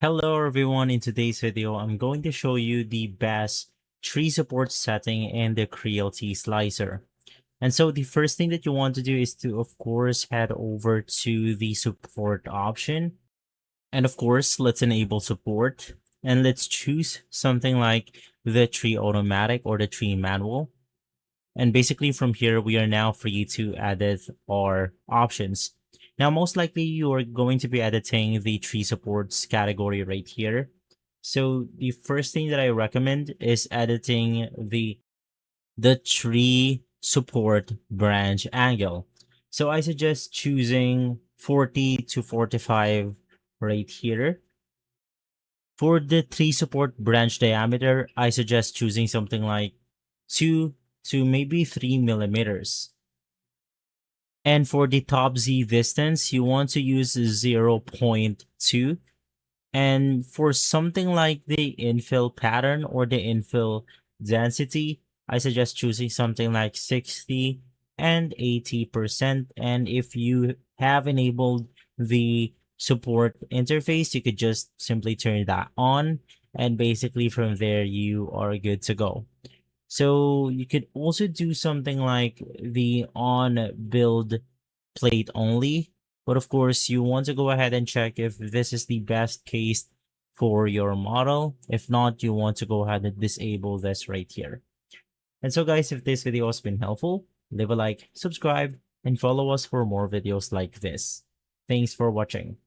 Hello everyone, in today's video, I'm going to show you the best tree support setting in the Creality Slicer. And so the first thing that you want to do is to, of course, head over to the support option. And of course, let's enable support. And let's choose something like the tree automatic or the tree manual. And basically from here, we are now free to edit our options. Now, most likely you are going to be editing the tree supports category right here. So the first thing that I recommend is editing the tree support branch angle. So I suggest choosing 40 to 45 right here. For the tree support branch diameter, I suggest choosing something like 2 to maybe 3 millimeters. And for the top Z distance, you want to use 0.2. And for something like the infill pattern or the infill density, I suggest choosing something like 60 and 80%. And if you have enabled the support interface, you could just simply turn that on. And basically from there, you are good to go. So you could also do something like the on build plate only. But of course, you want to go ahead and check if this is the best case for your model. If not, you want to go ahead and disable this right here. And so guys, if this video has been helpful, leave a like, subscribe, and follow us for more videos like this. Thanks for watching.